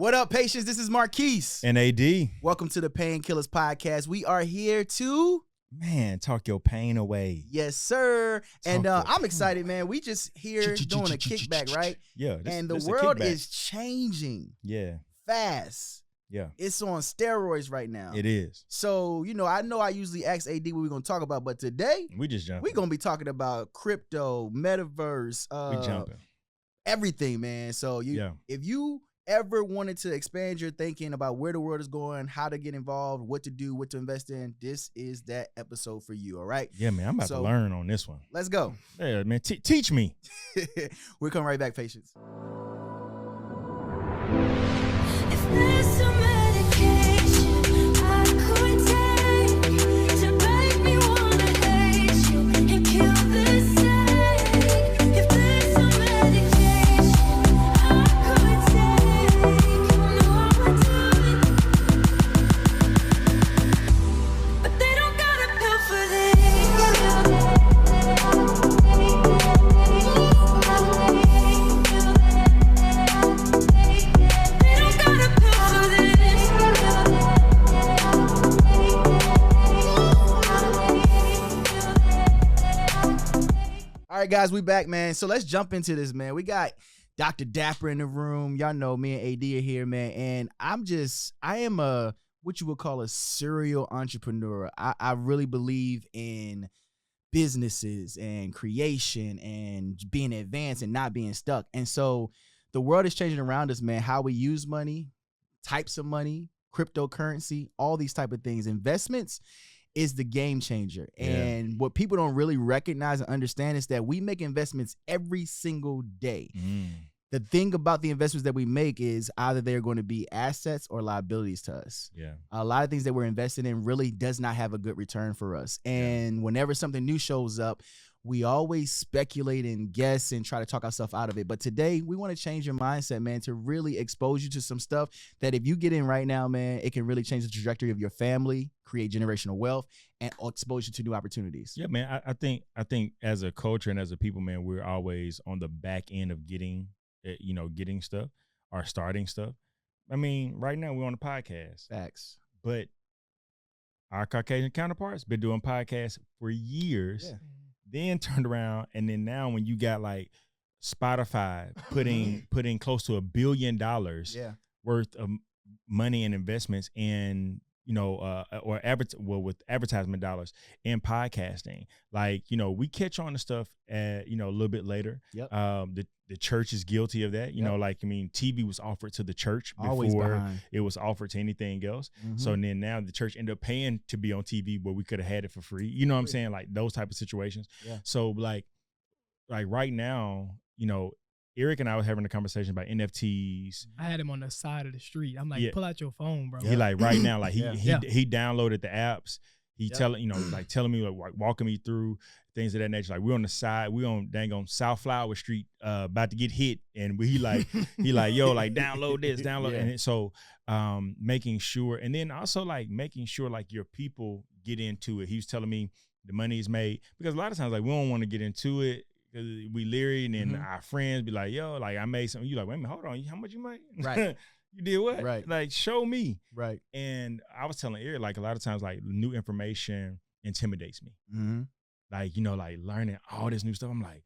What up, patients? This is Marquise. And AD. Welcome to the Painkillers podcast. We are here to... talk your pain away. Yes, sir. And I'm excited, man. We just here doing a kickback, right? Yeah. And the world is changing. Yeah. Fast. Yeah. It's on steroids right now. It is. So, I know I usually ask AD what we're going to talk about, but today... We just jumping. We're going to be talking about crypto, metaverse, we jumping. Everything, man. So, if you... ever wanted to expand your thinking about where the world is going, how to get involved, what to do, what to invest in, this is that episode for you, all right? Yeah, man, I'm about to learn on this one. Let's go. Yeah, man, teach me. We'll come right back, patience. If there's some medication I could take to make me wanna hate you and kill this ache. If there's some medication I could take, know I would do it. But they don't got a pill for this. All right, guys, we back, man. So let's jump into this, man. We got Dr. Dapper in the room. Y'all know me and AD are here, man. And I am a, what you would call a serial entrepreneur. I really believe in businesses and creation and being advanced and not being stuck. And so the world is changing around us, man. How we use money, types of money, cryptocurrency, all these type of things, investments is the game changer. And what people don't really recognize and understand is that we make investments every single day. The thing about the investments that we make is either they're going to be assets or liabilities to us. Yeah. A lot of things that we're invested in really does not have a good return for us. And whenever something new shows up, we always speculate and guess and try to talk ourselves out of it. But today, we want to change your mindset, man, to really expose you to some stuff that if you get in right now, man, it can really change the trajectory of your family, create generational wealth, and expose you to new opportunities. Yeah, man. I think as a culture and as a people, man, we're always on the back end of getting stuff or starting stuff. I mean, right now we're on a podcast. Facts. But our Caucasian counterparts been doing podcasts for years. Yeah. Then turned around, and then now when you got like Spotify putting close to $1 billion worth of money and investments in with advertisement dollars in podcasting, like we catch on to stuff a little bit later. Yep. The church is guilty of that. TV was offered to the church Always before behind. It was offered to anything else. So then now the church ended up paying to be on TV where we could have had it for free. You know what I'm saying? Like those type of situations. Yeah. So like right now, Eric and I was having a conversation about NFTs. I had him on the side of the street. I'm like, pull out your phone, bro. He like right now, like he downloaded the apps. He telling me, like walking me through things of that nature. Like we're on the side, we on dang on South Flower Street, about to get hit, and he like yo, like download this, download. And so making sure, and then also like making sure like your people get into it. He was telling me the money is made, because a lot of times like we don't want to get into it. We leery, and then our friends be like, yo, like I made something. You like, wait a minute, hold on, how much you made? Right. You did what? Right. Like, show me. Right. And I was telling Eric, like a lot of times, like new information intimidates me. Like, like learning all this new stuff. I'm like,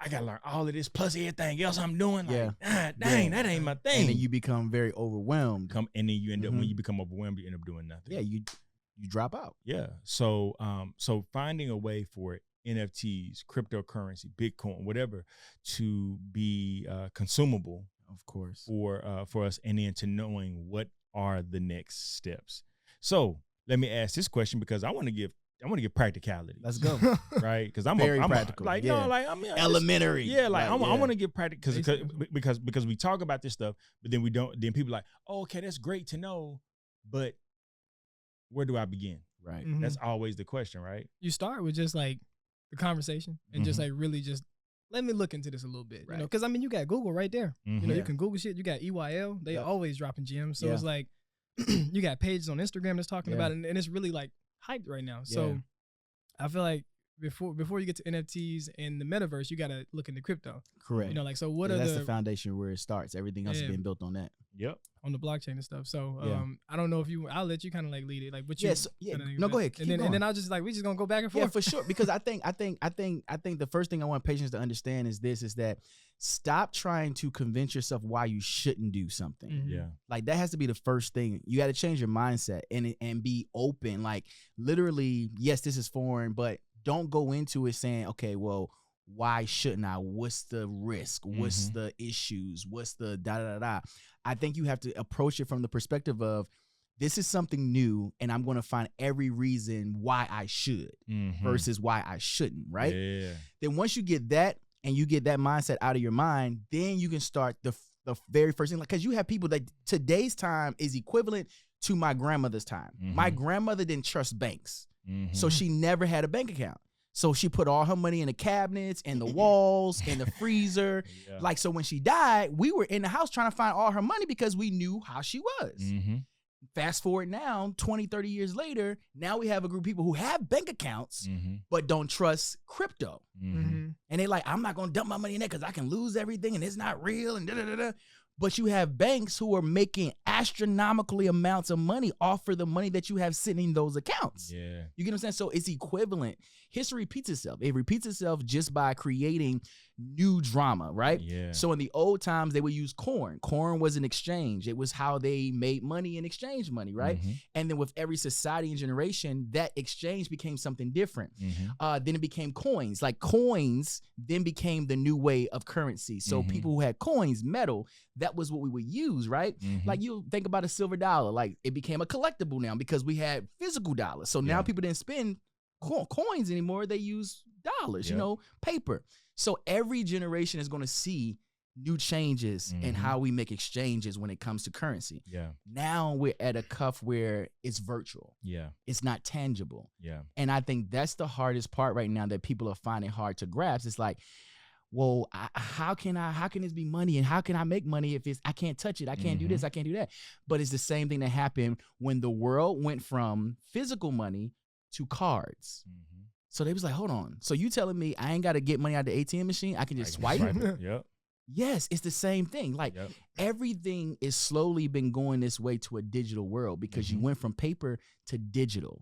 I gotta learn all of this plus everything else I'm doing. Like, that ain't my thing. And then you become very overwhelmed. And then you end up, when you become overwhelmed, you end up doing nothing. Yeah, you drop out. Yeah. So so finding a way for NFTs, cryptocurrency, Bitcoin, whatever, to be consumable, of course, for us, and then to knowing what are the next steps. So let me ask this question, because I want to give practicality. Let's go. Right? Because I'm very practical. Elementary. Yeah, like I want to give practical, because we talk about this stuff, but then we don't. Then people are like, oh, okay, that's great to know, but where do I begin? Right. That's always the question, right? You start with just like the conversation and just like really just let me look into this a little bit, right. Because I mean you got Google right there. You can Google shit. You got EYL. They always dropping gems. So it's like you got pages on Instagram that's talking about it, and it's really like hyped right now. So I feel like before you get to NFTs and the metaverse, you gotta look into crypto. Correct. You know, like so. What Yeah, are that's the foundation where it starts. Everything else is Yeah. being built on that. Yep. on the blockchain and stuff? So Yeah. I don't know if you. I'll let you kind of like lead it. Like what you. Yes. Yeah. kinda think No, about. go ahead. And then I'll just like we just gonna go back and forth. Yeah, for sure. Because I think the first thing I want patients to understand is that stop trying to convince yourself why you shouldn't do something. Mhm. Yeah. Like that has to be the first thing. You got to change your mindset and be open. Like literally, yes, this is foreign, but don't go into it saying, okay, well, why shouldn't I? What's the risk? What's the issues? What's the da da da da? I think you have to approach it from the perspective of this is something new, and I'm going to find every reason why I should versus why I shouldn't. Right? Yeah. Then once you get that and you get that mindset out of your mind, then you can start the very first thing. Like, because you have people that today's time is equivalent to my grandmother's time. My grandmother didn't trust banks, so she never had a bank account. So she put all her money in the cabinets and the walls and the freezer. Yeah. Like, so when she died, we were in the house trying to find all her money because we knew how she was. Fast forward now, 20, 30 years later, now we have a group of people who have bank accounts but don't trust crypto. And they're like, I'm not going to dump my money in there because I can lose everything and it's not real and da-da-da-da. But you have banks who are making astronomically amounts of money off of the money that you have sitting in those accounts. Yeah. You get what I'm saying? So it's equivalent. History repeats itself. It repeats itself just by creating new drama, right? Yeah. So in the old times, they would use corn. Corn was an exchange. It was how they made money and exchanged money, right? And then with every society and generation, that exchange became something different. Then it became coins. Like coins then became the new way of currency. So people who had coins, metal, that was what we would use, right? Like you think about a silver dollar, like it became a collectible now because we had physical dollars. So now people didn't spend coins anymore. They use dollars, you know, paper. So every generation is going to see new changes in how we make exchanges when it comes to currency. Yeah. Now we're at a cuff where it's virtual. Yeah. It's not tangible. Yeah. And I think that's the hardest part right now that people are finding hard to grasp. It's like, well, how can this be money and how can I make money if I can't touch it? I can't do this. I can't do that. But it's the same thing that happened when the world went from physical money to cards. So they was like, hold on. So you telling me I ain't got to get money out of the ATM machine? I can just swipe it? Yep. Yes, it's the same thing. Like everything is slowly been going this way to a digital world because you went from paper to digital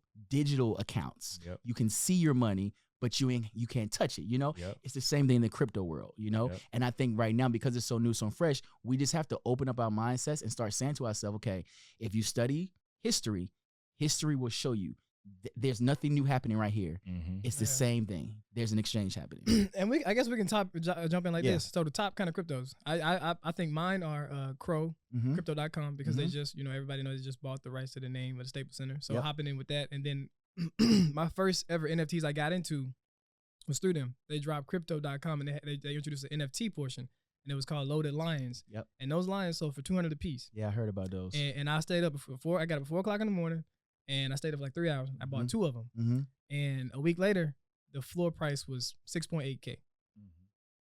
accounts. You can see your money, but you can't touch it, you know? It's the same thing in the crypto world, you know? And I think right now, because it's so new, so fresh, we just have to open up our mindsets and start saying to ourselves, okay, if you study history will show you there's nothing new happening right here. It's the same thing. There's an exchange happening. And I guess we can jump in like this. So the top kind of cryptos, I think mine are Crow, crypto.com, because they just, you know, everybody knows they just bought the rights to the name of the Staples Center. So hopping in with that. And then my first ever NFTs I got into was through them. They dropped crypto.com and they introduced an NFT portion. And it was called Loaded Lions. And those lions sold for $200 a piece. Yeah, I heard about those. And I stayed up I got up at 4 o'clock in the morning. And I stayed up for like 3 hours. I bought 2 of them. And a week later, the floor price was 6.8K.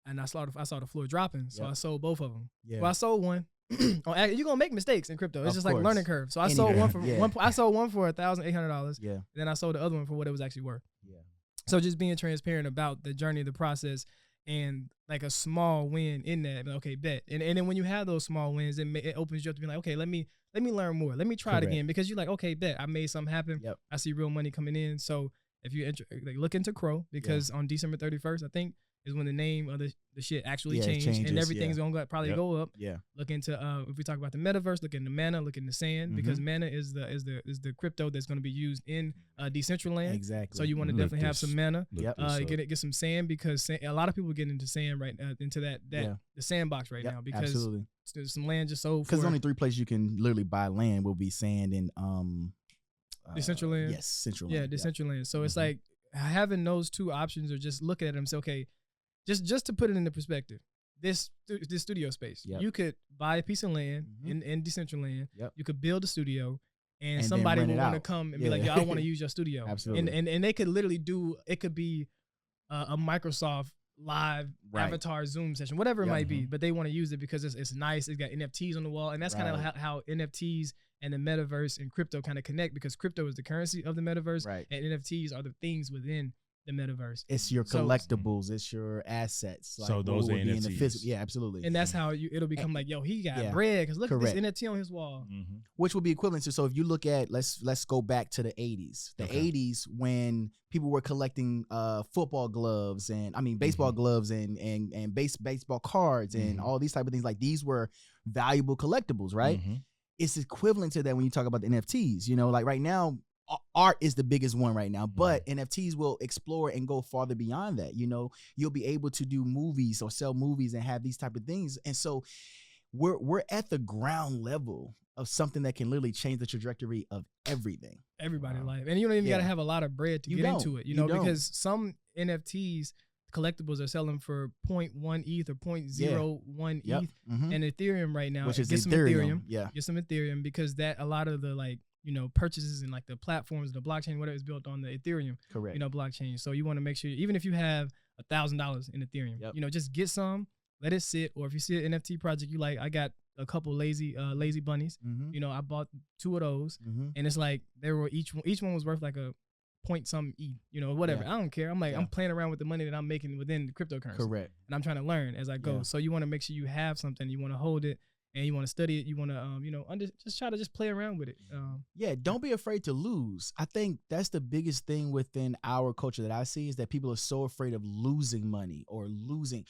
And I saw the floor dropping, so I sold both of them. Well, I sold one. You're gonna make mistakes in crypto. It's just like a learning curve. So I sold one for I sold one for $1,800. Yeah. Then I sold the other one for what it was actually worth. Yeah. So just being transparent about the journey, the process, and like a small win in that. Okay, bet. And then when you have those small wins, it opens you up to be like, okay, let me learn more. Let me try it again, because you're like, okay, bet, I made something happen. I see real money coming in. So if you look into Crow, because on December 31st, I think, is when the name of the shit actually changed, and everything's gonna probably go up. Look into if we talk about the metaverse, look into Mana, look into Sand, because Mana is the crypto that's gonna be used in Decentraland. Exactly. So you want to definitely have some Mana. Get some Sand, because a lot of people get into Sand into the sandbox right now, because there's some land just sold. Because only 3 places you can literally buy land will be Sand and Decentraland. Yes, Decentraland. Yeah, Decentraland. So it's like having those 2 options, or just look at them and say, okay. Just to put it into perspective, this studio space, you could buy a piece of land in Decentraland. You could build a studio, and somebody would want to come and be like, "Yo, I want to use your studio." Absolutely. And they could literally it could be a Microsoft live avatar Zoom session, whatever it might be, but they want to use it because it's nice. It's got NFTs on the wall, and that's kind of how NFTs and the metaverse and crypto kind of connect, because crypto is the currency of the metaverse, and NFTs are the things within the metaverse. It's your So- collectibles, it's your assets. Like So what those are would be in the NFTs. physical. Yeah, absolutely. And that's how it'll become like, yo, he got Yeah. bread because look Correct. at this NFT on his wall. Mhm. Which would be equivalent to, so if you look at, let's go back to the 80s. The Okay. 80s when people were collecting football gloves and baseball gloves and baseball cards and Mhm. all these type of things. Like these were valuable collectibles, right? Mhm. It's equivalent to that when you talk about the NFTs. You know, like right now, art is the biggest one right now, but NFTs will explore and go farther beyond that. You know, you'll be able to do movies or sell movies and have these type of things. And so we're at the ground level of something that can literally change the trajectory of everything. Everybody's Wow. life. And you don't even got to Yeah. have a lot of bread to You get don't. into it, you You know, don't. because some NFTs collectibles are selling for 0.1 ETH or 0.01 Yep. ETH. Mhm. And Ethereum right now, Which is get some Ethereum. Yeah. Get some Ethereum because that a lot of the like, you know, purchases and like the platforms, the blockchain, whatever is built on the Ethereum, Correct. you know, blockchain. So you want to make sure, even if you have $1,000 in Ethereum, Yep. you know, just get some, let it sit. Or if you see an NFT project you like, I got a couple lazy bunnies. Mhm. You know, I bought 2 of those, Mhm. and it's like they were each one was worth like a point some ETH, you know, whatever. Yeah. I don't care. I'm like Yeah. I'm playing around with the money that I'm making within the cryptocurrency, Correct. and I'm trying to learn as I go. Yeah. So you want to make sure you have something, you want to hold it, and you want to study it. You want to you know, just try to just play around with it. Yeah, don't be afraid to lose. I think that's the biggest thing within our culture that I see is that people are so afraid of losing money or losing.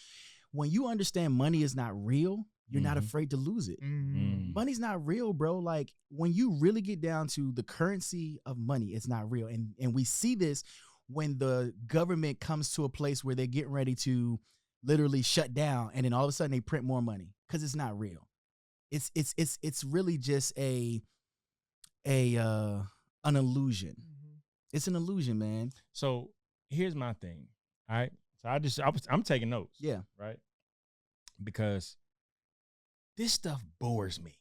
When you understand money is not real, you're not Mhm. afraid to lose it. Mm. Money's not real, bro. Like when you really get down to the currency of money, it's not real. And we see this when the government comes to a place where they're getting ready to literally shut down, and then all of a sudden they print more money because it's not real. It's really just an illusion. It's an illusion, man. So here's my thing. All right. So I'm taking notes. Yeah. Right. Because this stuff bores me.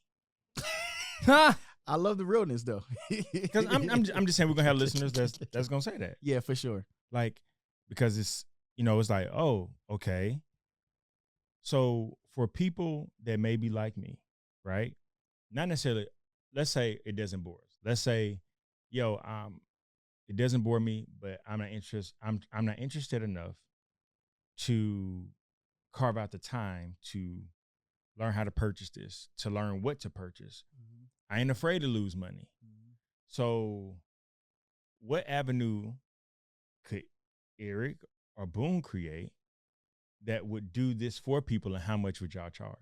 I love the realness though. Because I'm just saying we're gonna have listeners that's gonna say that. Yeah, for sure. Like, because it's, you know, it's like, oh, okay. So for people that may be like me, right? Not necessarily, let's say it doesn't bore us. Let's say, yo, it doesn't bore me, but I'm not interested enough to carve out the time to learn how to purchase this, to learn what to purchase. I ain't afraid to lose money. So what avenue could Eric or Boone create that would do this for people, and how much would y'all charge?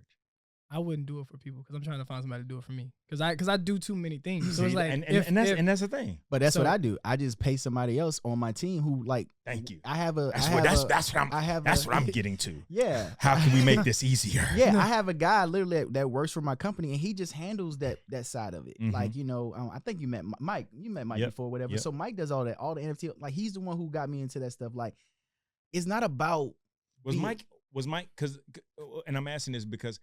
I wouldn't do it for people because I'm trying to find somebody to do it for me because I do too many things. So it's See, like and if- that's the thing. But that's So- what I do. I just pay somebody else on my team who like. Thank you. I have a. That's I what have that's a- what I'm getting to. Yeah. How can we make this easier? Yeah, I have a guy literally that works for my company, and he just handles that side of it. Mhm. Like, you know, I think you met Mike. You met Mike Yep. before, whatever. Yep. So Mike does all the NFT. Like, he's the one who got me into that stuff. Like, it's not about. Was being- Mike because, and I'm asking this because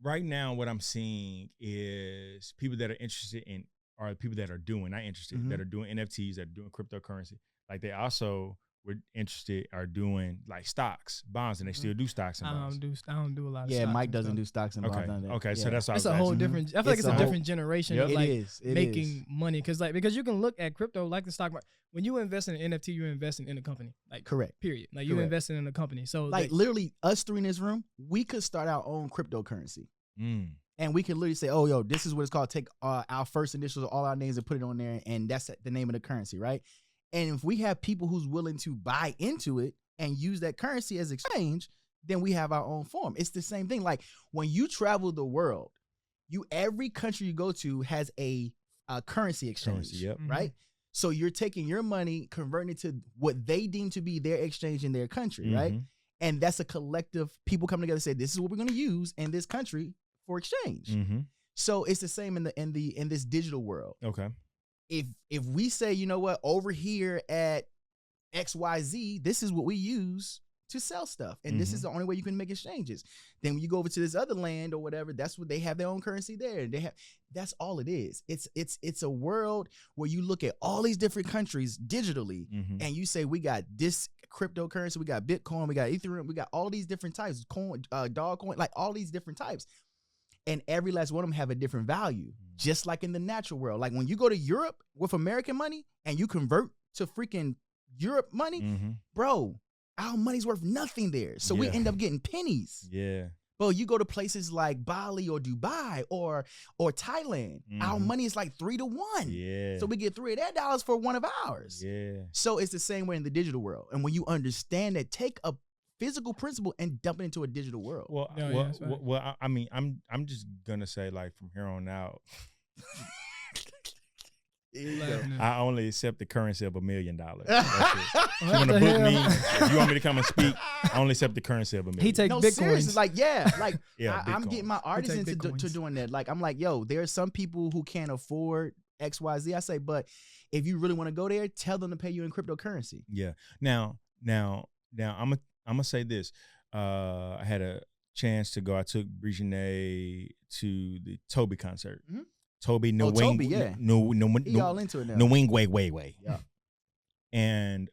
right now what I'm seeing is people that are interested in, or people that are doing, not interested, Mhm. that are doing NFTs, that are doing cryptocurrency. Like they also were interested, are doing like stocks, bonds, and they still do stocks and I bonds. don't do a lot of Yeah, stocks Mike and doesn't stuff. do stocks and bonds. Okay. none of that. Okay. So Yeah. that's what I It's was a whole asking. different. I feel like It's it's a a whole- different generation Yep. of It like is. It making is. money because you can look at crypto like the stock market. When you invest in an NFT, you're investing in a company. Like Correct. period. Like you're Correct. investing in a company. So Like, literally, us three in this room, we could start our own cryptocurrency. Mm. And we can literally say, oh, yo, this is what it's called. Take our first initials, all our names, and put it on there. And that's the name of the currency, right? And if we have people who's willing to buy into it and use that currency as exchange, then we have our own form. It's the same thing. Like when you travel the world, every country you go to has a currency exchange, Currency, yep. right? So you're taking your money, converting it to what they deem to be their exchange in their country, right? Mhm. And that's a collective, people come together and say, this is what we're going to use in this country for exchange. Mhm. So it's the same in this digital world. Okay. If we say, you know what, over here at XYZ, this is what we use to sell stuff, and this is the only way you can make exchanges. Then when you go over to this other land or whatever, that's what they have their own currency there. That's all it is. It's a world where you look at all these different countries digitally, Mhm. and you say we got this cryptocurrency, we got Bitcoin, we got Ethereum, we got all these different types, coin, dog coin, like all these different types. And every last one of them have a different value, just like in the natural world. Like when you go to Europe with American money and you convert to freaking Europe money, bro, our money's worth nothing there. So we end up getting pennies. Yeah. Bro, you go to places like Bali or Dubai or Thailand, our money is like 3 to 1. Yeah. So we get 3 of their dollars for one of ours. Yeah. So it's the same way in the digital world. And when you understand that, take a physical principle and dump it into a digital world. Well, I mean, I'm just gonna say, like, from here on out, I only accept the currency of $1 million. That's it. If you want to book me, if you want me to come and speak, I only accept the currency of $1 million. He take Bitcoins. Seriously, like, I'm Bitcoin. getting my artists into doing that. Like, I'm like, yo, there are some people who can't afford X, Y, Z. I say, but if you really want to go there, tell them to pay you in cryptocurrency. Yeah. Now, I'm gonna say this. I had a chance to go. I took Brigitte to the Toby concert. Toby, no wing, Toby, yeah. no, He all into it now. no wing, way. Yeah. And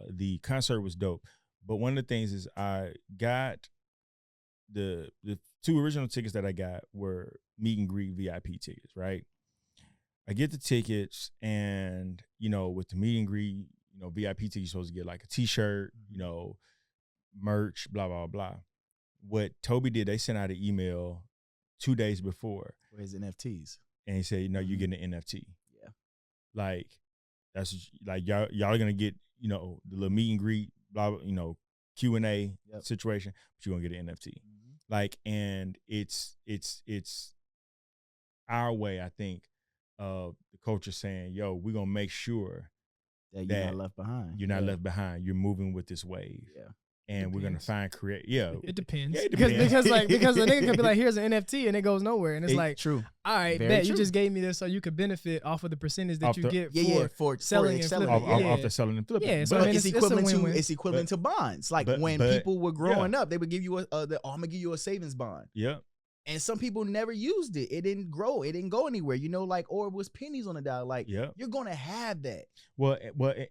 the concert was dope. But one of the things is I got the 2 original tickets that I got were meet and greet VIP tickets, right? I get the tickets, and with the meet and greet, VIP tickets, you're supposed to get like a T-shirt, merch, blah blah blah. What Toby did, they sent out an email 2 days before. For his NFTs. And he said, you're getting an NFT. Yeah. Like, that's like y'all are gonna get, the little meet and greet, blah, Q&A situation, but you're gonna get an NFT. Like, and it's our way, I think, of the culture saying, yo, we're gonna make sure that you're not left behind. You're not left behind. You're moving with this wave. Yeah. And we're gonna find It depends. Yeah, it depends. because a nigga could be like, here's an NFT, and it goes nowhere, and it's like, true. All right, Very bet true. you just gave me this so you could benefit off of the percentage that Off you the- get for selling and flipping. off the selling and flipping. Yeah, so But I mean, It's it's a equivalent win-win. to equivalent to bonds. Like but- when but- people were growing up, they would give you I'm gonna give you a savings bond. yeah. And some people never used it. It didn't grow. It didn't go anywhere. Or it was pennies on the dollar. Like Yeah. you're gonna have that. Well,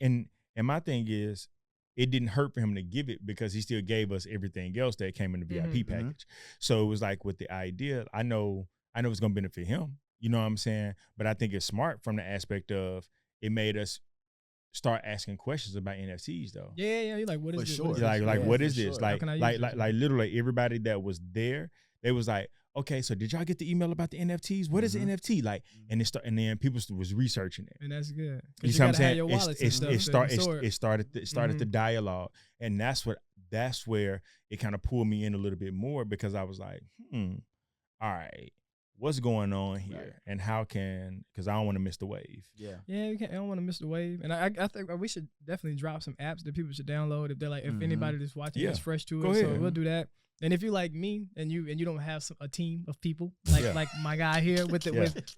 and my thing is, it didn't hurt for him to give it because he still gave us everything else that came in the VIP package. So it was like with the idea, I know it's gonna benefit him. You know what I'm saying? But I think it's smart from the aspect of it made us start asking questions about NFTs though. Yeah. You're like, what is For this? sure. What is Like, this? like Yeah, what for is this? sure. Like, How can I use like, this? like literally everybody that was there, they was like, okay, so did y'all get the email about the NFTs? What is an NFT? Like, and then people was researching it. And that's good. You see what I'm saying? It started Mhm. the dialogue, and that's where it kind of pulled me in a little bit more because I was like, all right, what's going on here, Right. and because I don't want to miss the wave. Yeah. Yeah, I don't want to miss the wave, and I think we should definitely drop some apps that people should download if they're like, if anybody that's watching Yeah. is fresh to Go it. So ahead. we'll do that. And if you like me and you don't have a team of people like my guy here with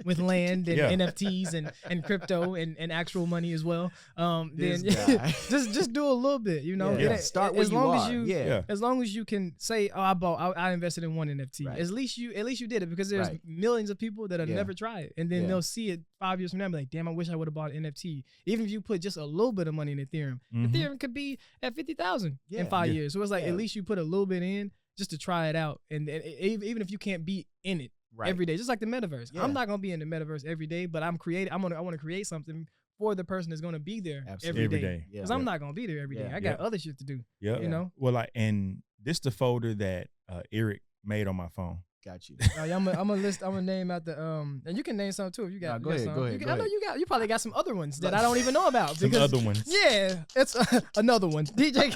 with land and NFTs and crypto and actual money as well, then This guy. just do a little bit, Yeah. Start where as you long are. as you Yeah. as long as you can say, oh, I invested in one NFT. Right. At least you did it, because there's Right. millions of people that'll Yeah. never try it, and then Yeah. they'll see it 5 years from now and be like, damn, I wish I would have bought an NFT. Even if you put just a little bit of money in Ethereum, Ethereum could be at 50,000 in 5 years. So it's like, Yeah. at least you put a little bit in just to try it out, and even if you can't be in it every day, just like the metaverse. Yeah. I'm not gonna be in the metaverse every day, but I want to create something for the person that's gonna be there Absolutely. Every every day. day. Yeah. Because I'm not gonna be there every day. Yeah. I got other shit to do. Yeah. You know? Well, and this the folder that Eric made on my phone. Got you. I'm gonna name out the and you can name some too if you got. Nah, go you got ahead, some. go ahead, You go I know ahead. you probably got some other ones that I don't even know about. Some because, other ones. Yeah, it's another one. DJ,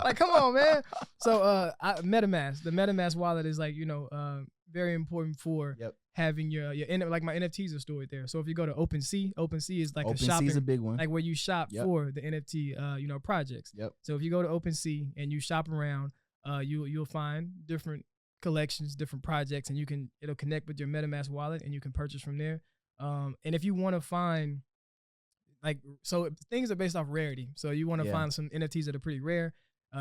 like, come on, man. So MetaMask, the MetaMask wallet is like, very important for Yep. having your like my NFTs are stored there. So if you go to OpenSea is like a OpenSea shopping, is a big one. like where you shop Yep. for the NFT projects. Yep. So if you go to OpenSea and you shop around, you'll find different collections, different projects, and it'll connect with your MetaMask wallet, and you can purchase from there. And if you want to find, so things are based off rarity. So you want to find some NFTs that are pretty rare.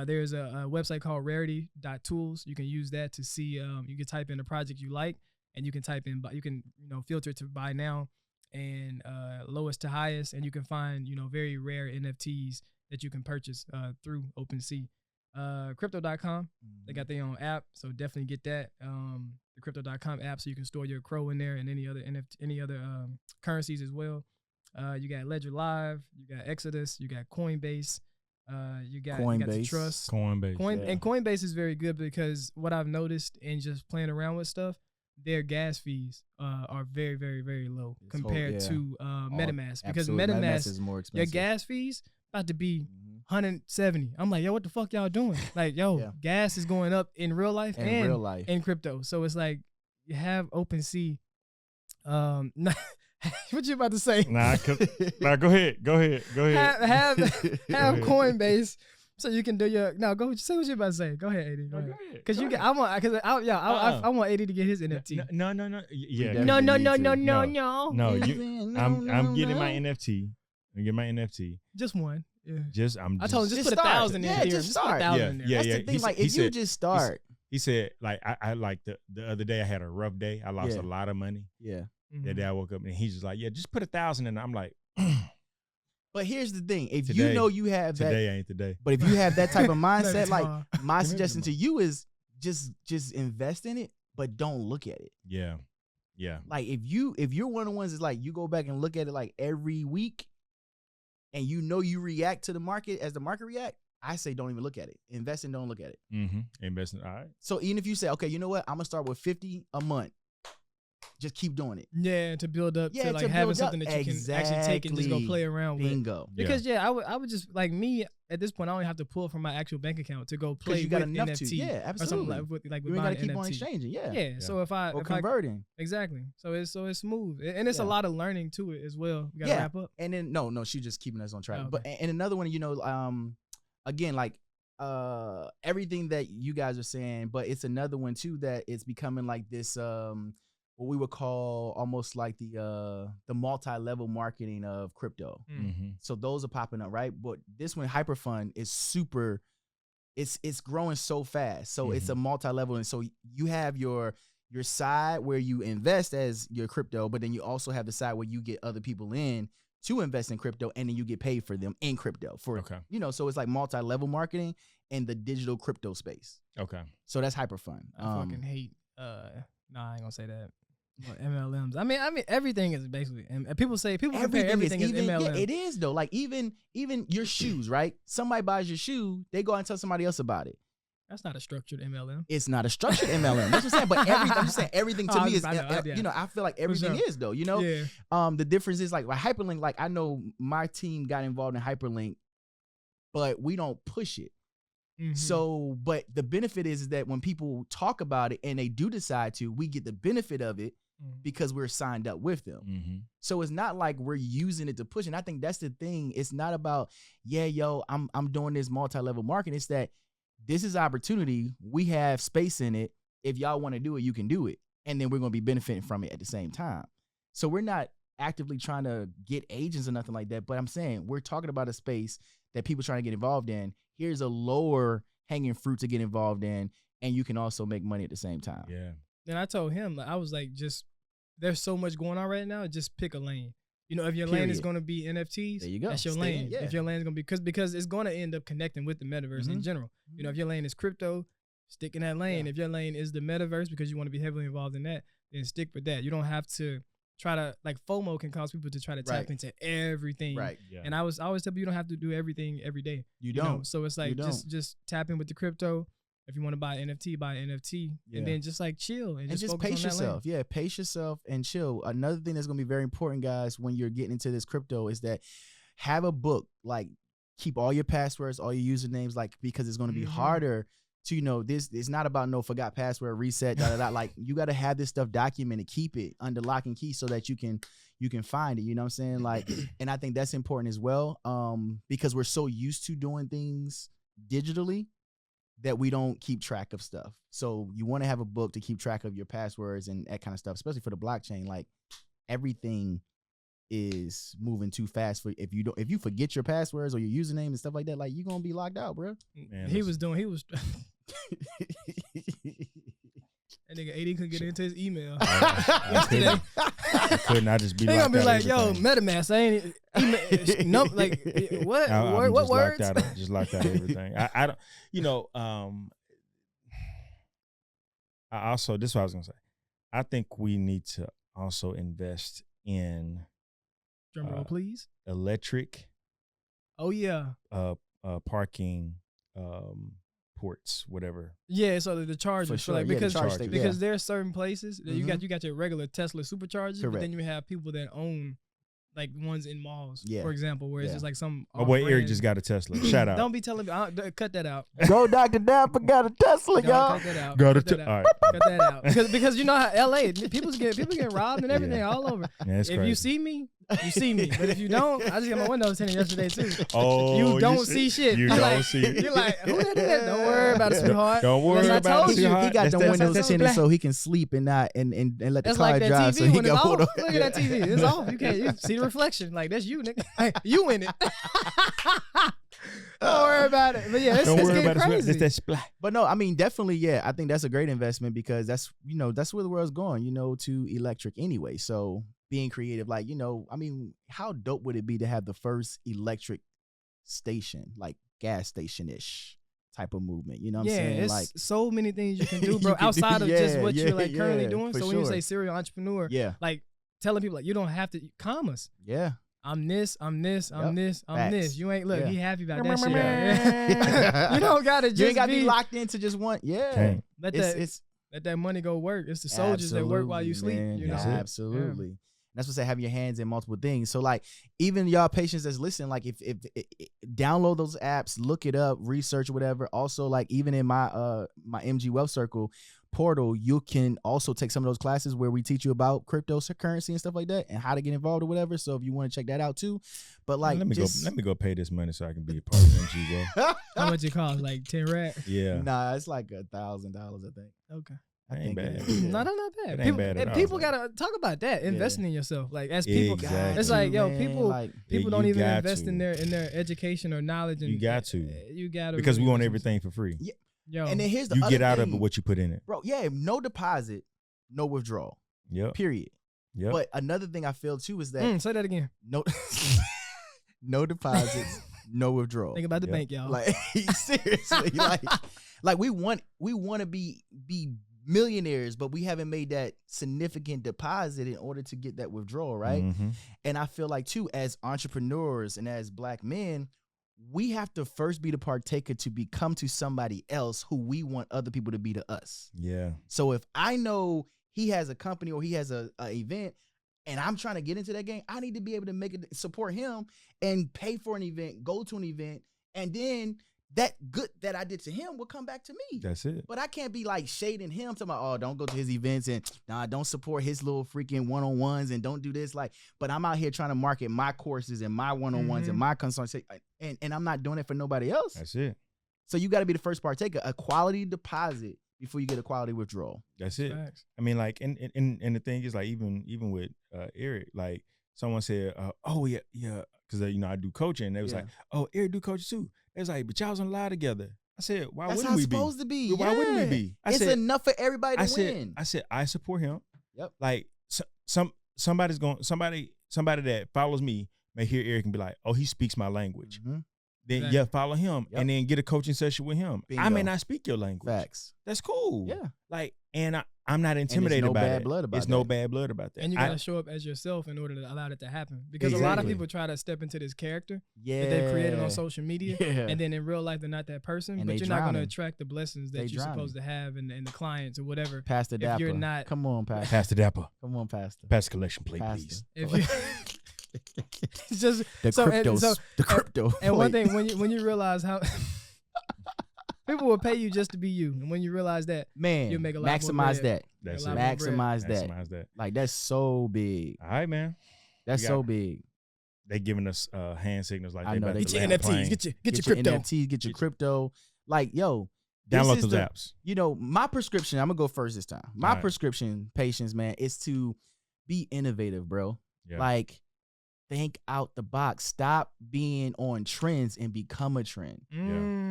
There's a website called rarity.tools. You can use that to see. You can type in a project you like, and you can type in, you can filter to buy now and lowest to highest, and you can find very rare NFTs that you can purchase through OpenSea. Crypto.com, they got their own app, so definitely get that. The Crypto.com app, so you can store your Crow in there and any other currencies as well. You got Ledger Live, you got Exodus, you got Coinbase, You got the Coinbase. trust. Coinbase. And Coinbase is very good because what I've noticed in just playing around with stuff, their gas fees are very, very, very low compared to MetaMask. Because MetaMask is more your expensive. gas fees about to be 170. I'm like, yo, what the fuck y'all doing? Like, yo, gas is going up in real life and in crypto. So it's like you have OpenSea. What you about to say? Nah, go ahead. Have Coinbase so you can do your go say what you about to say. Go ahead, AD. Go ahead. Because you get I want AD to get his NFT. No. Yeah. No. No. I'm getting my NFT. I'm getting my NFT. Just one. Yeah. I told him just put 1,000 in there. Just start. Put 1,000 in there. That's the thing. Like if you just start. He said, like I like the other day I had a rough day. I lost a lot of money. Yeah. That day I woke up and he's just like, yeah, just put 1,000 in. I'm like, but here's the thing: if today, you know you have that, today ain't the day. But if you have that type of mindset, like my Maybe suggestion to tomorrow. you is just invest in it, but don't look at it. Yeah. Like if you're one of the ones that's like you go back and look at it like every week, and you know you react to the market as the market react. I say don't even look at it. Invest and don't look at it. Investing. All right. So even if you say, okay, you know what, I'm gonna start with 50 a month. Just keep doing it. Yeah, to build up to like having something that you can actually take and just go play around with. Bingo. Because I would just like me at this point. I only have to pull from my actual bank account to go play you got with enough NFT. to. Yeah, absolutely. Or something with You ain't gotta gotta keep on NFT. exchanging. Yeah. Yeah. So if I converting. Exactly. So it's smooth and it's a lot of learning to it as well. We gotta wrap up. And then no, she's just keeping us on track. Oh, okay. But and another one, again, like everything that you guys are saying, but it's another one too that it's becoming like this what we would call almost like the multi-level marketing of crypto. So those are popping up, right? But this one, Hyperfund, is super. It's growing so fast. So it's a multi-level, and so you have your side where you invest as your crypto, but then you also have the side where you get other people in to invest in crypto, and then you get paid for them in crypto. So it's like multi-level marketing in the digital crypto space. Okay. So that's Hyperfund. I fucking hate. I ain't gonna say that. Well, MLMs. I mean, everything is basically. And people compare everything as MLM. Yeah, it is though. Like even your shoes, right? Somebody buys your shoe, they go out and tell somebody else about it. That's not a structured MLM. It's not a structured MLM. That's what I'm saying. But I'm just saying everything to me is. I feel like everything is though. Yeah. The difference is like Hyperlink. Like I know my team got involved in Hyperlink, but we don't push it. So, but the benefit is that when people talk about it and they do decide to, we get the benefit of it because we're signed up with them. So it's not like we're using it to push. And I think that's the thing. It's not about, I'm doing this multi-level marketing. It's that this is opportunity. We have space in it. If y'all want to do it, you can do it. And then we're going to be benefiting from it at the same time. So we're not actively trying to get agents or nothing like that. But I'm saying we're talking about a space that people trying to get involved in. Here's a lower hanging fruit to get involved in, and you can also make money at the same time. Yeah. And I told him, I was like, there's so much going on right now. Just pick a lane. If your lane is going to be NFTs, there you go. That's your lane. If your lane is going to be because it's going to end up connecting with the metaverse in general. If your lane is crypto, stick in that lane. If your lane is the metaverse because you want to be heavily involved in that, then stick with that. You don't have to try to FOMO can cause people to try to tap into everything. Right. Yeah. And I always tell people you don't have to do everything every day. You don't. So it's like just tap in with the crypto. If you want to buy an NFT, buy an NFT, and then just chill and just focus pace on that yourself. lane. Yeah, pace yourself and chill. Another thing that's gonna be very important, guys, when you're getting into this crypto is that have a book. Like keep all your passwords, all your usernames, because it's gonna be harder to this. It's not about no forgot password, reset, Like you got to have this stuff documented, keep it under lock and key so that you can find it. You know what I'm saying? Like, and I think that's important as well. Because we're so used to doing things digitally that we don't keep track of stuff. So you want to have a book to keep track of your passwords and that kind of stuff, especially for the blockchain. Like everything is moving too fast for if you forget your passwords or your username and stuff like that, like you're gonna be locked out, bro. Man, he was that nigga AD couldn't get into his email. I couldn't. I just be he locked gonna be out like, everything. yo, MetaMask, I ain't email, what? What words? Just locked out everything. I don't. I also, this is what I was gonna say. I think we need to also invest in drum roll, please. Electric. Oh yeah. parking ports, whatever. Yeah, so the chargers, For so sure, like yeah, the because charge station, because yeah. there are certain places that you got your regular Tesla superchargers, but Correct. then you have people that own like ones in malls, Yeah. for example, where it's Yeah. just like some. My boy Eric off-brand- just got a Tesla. Shout out. Don't be telling me. Cut that out. Go Dr. Dapper got a Tesla, Don't y'all. cut that out. Got cut it. that All out. right. Cut that out. Because you know how LA people get robbed and everything all over. Yeah, it's If crazy. you see me, you see me. But if you don't, I just got my windows tinted yesterday too. Oh, You don't see shit. You You're don't like, see. You're like, who did that? Don't worry about it, sweetheart. Don't worry Unless I about it, told you. sweetheart. He got the That's- windows that's tinted black. so he can sleep and not and let the That's car like that drive TV so he when it's can off. hold on. Look at that TV. It's off. You can't. You see the reflection. Like that's you, nigga. Like, you in it. Don't worry about it. But yeah, it's Don't worry getting about it. crazy. It's that splat. But no, I mean, definitely, yeah. I think that's a great investment because that's where the world's going, to electric anyway. So being creative, like, I mean, how dope would it be to have the first electric station, like gas station-ish type of movement? You know what I'm saying? it's Like, so many things you can do, You bro, can do- outside of just yeah, what you're like currently yeah, doing. for So when you sure. say serial entrepreneur, yeah, like telling people like you don't have to commas. yeah. I'm this, I'm this, I'm Yep. this, I'm Facts. this. You ain't look, Yeah. he happy about that shit. You don't gotta just You ain't got to be be locked into just one. Yeah. Can't. let that money go work. It's the soldiers that work while you sleep. man. You know, That's it. Absolutely. That's what I say. Have your hands in multiple things. So like, even y'all patients that's listening, like if download those apps, look it up, research whatever. Also, like even in my my MG Wealth Circle portal, you can also take some of those classes where we teach you about cryptocurrency and stuff like that and how to get involved or whatever. So if you want to check that out too, but like let me just, go pay this money so I can be a part of MG. Well, how much it costs? Like 10 racks. yeah, Nah, it's like $1,000, I think. Okay. I That think ain't bad. it is, yeah. No, that's not bad. It ain't People, bad at and all. people gotta talk about that. Investing in yourself, like as people. Exactly. It's like, yo, Man, people like, people Yeah, don't you even got invest to. in their education or knowledge. And You got to. You gotta because we really want invest in everything for free. Yo, and then here's the You other get out of thing, it what you put in it. bro. Yeah, no deposit, no withdrawal. Yep. Period. Yep. But another thing I feel too is that say that again. no no deposits, no withdrawal. Think about the Yep. bank, y'all. Like seriously, like we want to be millionaires, but we haven't made that significant deposit in order to get that withdrawal, right? Mhm. And I feel like too, as entrepreneurs and as Black men, we have to first be the partaker to become to somebody else who we want other people to be to us. Yeah. So if I know he has a company or he has a event and I'm trying to get into that game, I need to be able to make it support him and pay for an event, go to an event, and then that good that I did to him will come back to me. That's it. But I can't be like shading him, talking about, oh, don't go to his events and nah, don't support his little freaking one-on-ones and don't do this. Like, but I'm out here trying to market my courses and my one-on-ones and my consults, and I'm not doing it for nobody else. That's it. So you got to be the first partaker, a quality deposit before you get a quality withdrawal. That's it. Facts. I mean, like, and the thing is, like, even with Eric, like, someone said, oh yeah, because I do coaching. And they was Yeah. like, oh, Eric do coaching too. They was like, but y'all's on live together. I said, why That's wouldn't how we it's be? supposed to be. Why wouldn't we Yeah. be? I It's said, enough for everybody to win. I said, I support him. Yep. Like, somebody that follows me may hear Eric and be like, oh, he speaks my language. Mhm. Then Exactly. yeah, follow him Yep. and then get a coaching session with him. I may Bingo. not speak your language. Facts. That's cool. Yeah. Like, and I'm not intimidated no by bad that. blood about It's no that. bad blood about that. And you I- gotta show up as yourself in order to allow that to happen. Because a lot of Exactly. people try to step into this character Yeah. that they've created on social media, Yeah. and then in real life they're not that person. And but they you're not gonna drowning. attract the blessings They that you're drowning. supposed to have and the clients or whatever. Pastor if Dapper. you're not- Come on, Pastor. Pastor Dapper, Come on, Pastor. pass the collection plate, Pastor. please. If you it's just The so, crypto. and, so The crypto. and one Wait. thing when you realize how people will pay you just to be you, and when you realize that, Man, you'll make a lot more maximize bread. that. That's a it. lot more bread. Maximize that. Maximize that. Like, that's so big. All right, man. That's We so got- big. They giving us hand signals like I they know, about they to get land your a plane. get your Get crypto. NFTs, get your Get crypto. Like, yo, this Download is those the- apps. You know, my prescription, I'm going to go first this time. My All right. prescription, patience, man, is to be innovative, bro. Yeah. Like, think out the box. Stop being on trends and become a trend.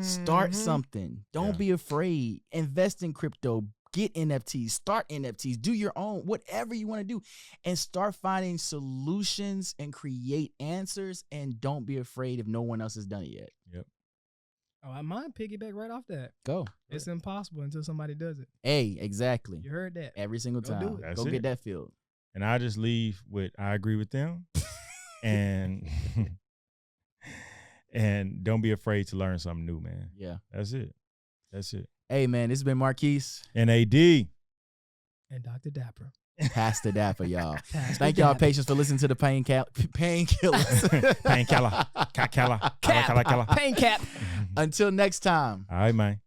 Start Mhm. something. Don't Yeah. be afraid. Invest in crypto. Get NFTs. Start NFTs. Do your own, whatever you want to do. And start finding solutions and create answers. And don't be afraid if no one else has done it yet. Yep. Oh, I might piggyback right off that. Go. It's impossible until somebody does it. Hey, exactly. You heard that. Every single Go do time. it. That's Go it. get that filled. And I just leave with I agree with them. and and don't be afraid to learn something new, man. Yeah. That's it. That's it. Hey, man, this has been Marquise. And AD. And Dr. Dapper. Pastor Dapper, y'all. Pastor Thank y'all Dapper. patience for listening to the Painkillers. Painkiller. Killer. Pain cap. Until next time. All right, man.